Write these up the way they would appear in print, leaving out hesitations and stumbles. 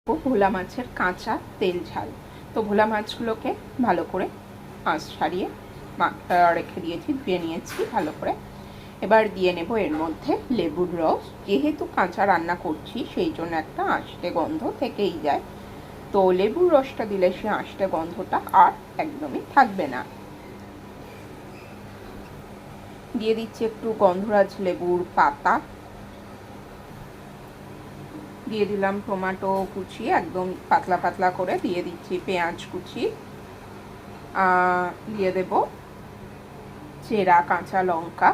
ভোলা মাছের কাঁচা তেল ঝাল। তো ভোলা মাছগুলোকে ভালো করে আঁশ ছাড়িয়ে রেখে দিয়েছি, ধুয়ে নিয়েছি ভালো করে। এবার দিয়ে নেব এর মধ্যে লেবুর রস। যেহেতু কাঁচা রান্না করছি সেই জন্য একটা আঁশটে গন্ধ থেকেই যায়, তো লেবুর রসটা দিলে সে আঁশটে গন্ধটা আর একদমই থাকবে না। দিয়ে দিচ্ছি একটু গন্ধরাজ লেবুর পাতা, দিয়ে দিলাম টমেটো কুচি একদম পাতলা পাতলা করে, দিয়ে দিচ্ছি পেঁয়াজ কুচি, দিয়ে দেব চেরা কাঁচা লঙ্কা।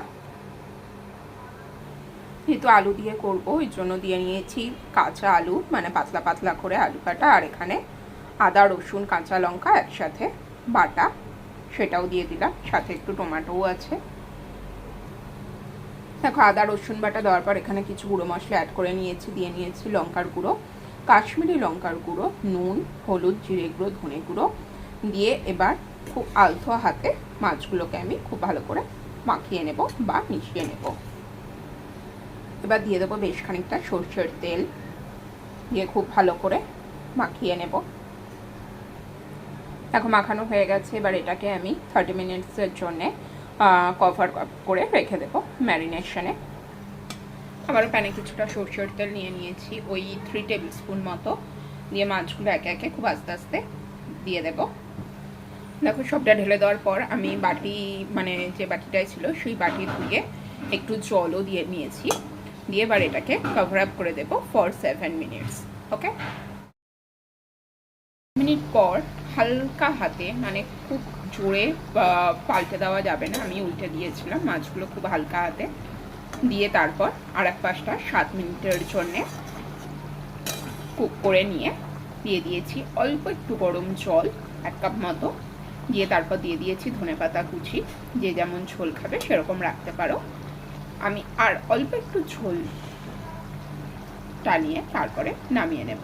যেহেতু আলু দিয়ে করবো ওই জন্য দিয়ে নিয়েছি কাঁচা আলু, মানে পাতলা পাতলা করে আলু কাটা। আর এখানে আদা রসুন কাঁচা লঙ্কা একসাথে বাটা, সেটাও দিয়ে দিলাম, সাথে একটু টমেটোও আছে। দেখো আদা রসুন বাটা দেওয়ার পর এখানে কিছু গুঁড়ো মশলা অ্যাড করে নিয়েছি। দিয়ে নিয়েছি লঙ্কার গুঁড়ো, কাশ্মীরি লঙ্কার গুঁড়ো, নুন, হলুদ, জিরে গুঁড়ো, ধনে গুঁড়ো দিয়ে এবার খুব আলতো হাতে মাছগুলোকে আমি খুব ভালো করে মাখিয়ে নেব বা মিশিয়ে নেব। এবার দিয়ে দেবো বেশ খানিকটা সরষের তেল, দিয়ে খুব ভালো করে মাখিয়ে নেব। দেখো মাখানো হয়ে গেছে। এবার এটাকে আমি 30 মিনিটসের জন্যে কভার করে রেখে দেবো ম্যারিনেশনে। আবার প্যানে কিছুটা সরষের তেল নিয়ে নিয়েছি, ওই 3 টেবিল স্পুন মতো, দিয়ে মাছগুলো একে একে খুব আস্তে আস্তে দিয়ে দেব। দেখো সবটা ঢেলে দেওয়ার পর আমি বাটি, মানে যে বাটিটাই ছিল সেই বাটি ধুয়ে একটু জলও দিয়ে নিয়েছি, দিয়ে এবার এটাকে কভার আপ করে দেবো ফর 7 মিনিটস। ওকে, মিনিট পর হালকা হাতে, মানে খুব জোরে পাল্টে দেওয়া যাবে না, আমি উল্টে দিয়েছিলাম মাছগুলো খুব হালকা হাতে, দিয়ে তারপর আর এক পাশটা 7 মিনিটের জন্যে কুক করে নিয়ে দিয়ে দিয়েছি অল্প একটু গরম জল 1 কাপ মতো, দিয়ে তারপর দিয়ে দিয়েছি ধনেপাতা কুচি। যে যেমন ঝোল খাবে সেরকম রাখতে পারো। আমি আর অল্প একটু ঝোল টানিয়ে তারপরে নামিয়ে নেব।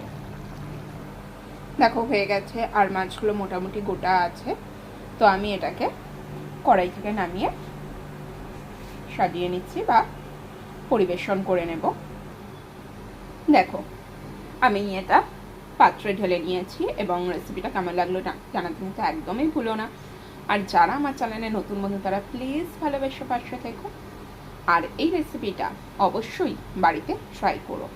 দেখো হয়ে গেছে, আর মাছগুলো মোটামুটি গোটা আছে। তো আমি এটাকে কড়াই থেকে নামিয়ে সাজিয়ে নিচ্ছি বা পরিবেশন করে নেব। দেখো আমি এটা পাত্রে ঢেলে নিয়েছি, এবং রেসিপিটা কেমন লাগলো জানাতে কিন্তু একদমই ভুলো না। আর যারা আমার চ্যানেলে নতুন বন্ধু তারা প্লিজ ভালোবেসে পাশে থেকো, আর এই রেসিপিটা অবশ্যই বাড়িতে ট্রাই করো।